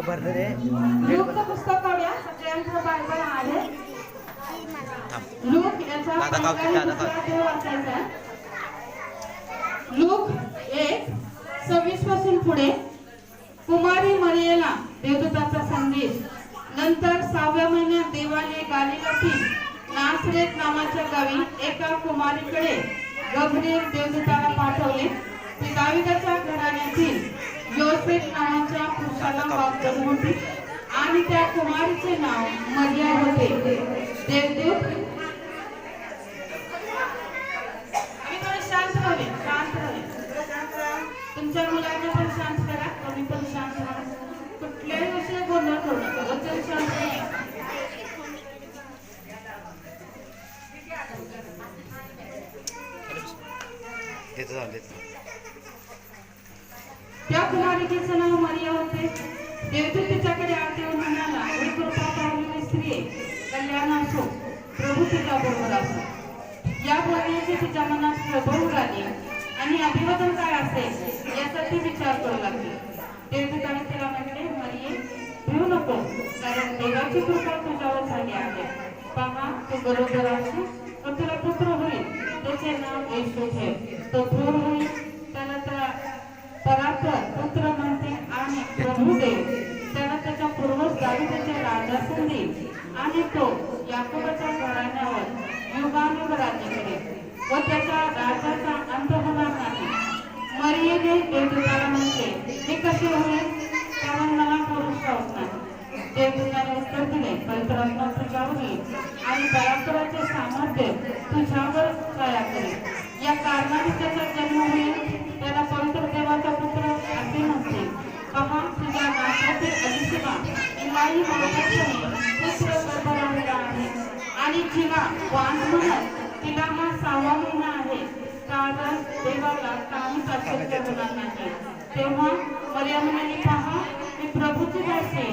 लूकचं पुस्तक काढूया. सगळ्यांचं बायबल आहे. लूक याचा वाचायचा. लूक 1:26 पासून पुढे. कुमारी मरियेला देवदूताचा संदेश. नंतर 6व्या महिन्यात देवाने गालिलातील नासरेत नावाच्या गावी एका कुमारीकडे गब्रिएल देवदूताला पाठवले. ती दाविदाच्या घराण्यातील योसेफ नावाच्या पुरुषाला वागवत होती आणि त्या कुमारीचे नाव मरिया होते. देवदूत शांत राहावे. तुमच्या मुलांना पण शांत करा. तुम्ही पण शांत राहा. कुठल्याही विषय गोंधळ करू नका. वचन शांत नाही. त्या कुमारिकेचं नाव मरिया होते. देवदूत तिच्याकडे आत येऊन म्हणाला, हे कृपा पावलेली स्त्रिये, कल्याण असो, प्रभू तुझ्या बरोबर असो. या बोलण्याची तिच्या मनात प्रभू उडाली आणि अभिवादन काय असेल याचा ती विचार करू लागली. देवदूताने तिला म्हटले, मरिये, भिवू नको, कारण देवाची कृपा तुझ्यावर झाली आहे. पहा, तू गरोदर आहेस व तुला पुत्र होईल. त्याचे नाव येशू ठेव. तो थोर होईल, त्याला परात्पर पुत्र म्हणते आणि प्रभुदेव त्याला त्याच्या पूर्वज दाविदाचे राजासन देईल आणि तो याकोबाच्या घराण्यावर युगानुग राज्य करेल व त्याच्या राज्याचा अंत होणार नाही. मरियेने देवदूताला म्हटले, हे कसे होईल, कारण मला पुरुष ठाऊक नाही. देवदूताने उत्तर दिले, पवित्र आत्मा तुझ्यावर येईल आणि पराक्रमाचे सामर्थ्य तुझ्यावर छाया करेल. या कारणाने त्याचा जन्म होईल. त्याला पवित्र देवाचा पुत्र असे म्हणते. पहा, तुझ्या नाथातील अलिशिबा हिलाही पुत्र गर्भधारलेला आहे आणि जिला वाण म्हणत तिला हा 6वा महिना आहे, कारण देवाला काहीच अशक्य होणार नाही. तेव्हा मरियम म्हणाली, पहा, मी प्रभूची दास आहे.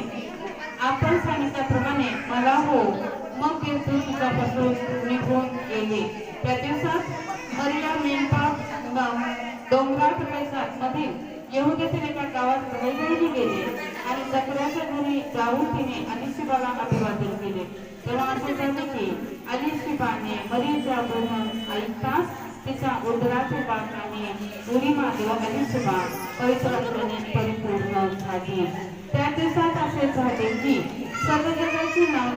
आपण सांगितल्याप्रमाणे मला हो. मग येथून तुझ्यापासून निघून गेले. त्या दिवसात मरिया मेंढपाळ डोंगराळ प्रदेशात मधील यहुदीतील एका गावात रहिवासी गेले आणि जकर्याच्या घरी जाऊन तिने अलिशिबाला अभिवादन केले. तेव्हा असे झाले की अलिशिबाने मरियेच्या बोलणं ऐकताच तिच्या उदराच्या बाकाने उडी मारली व अलिशिबा पवित्र आत्म्याने परिपूर्ण झाली. त्या दिवसात असे झाले की सर्व जगाची नाव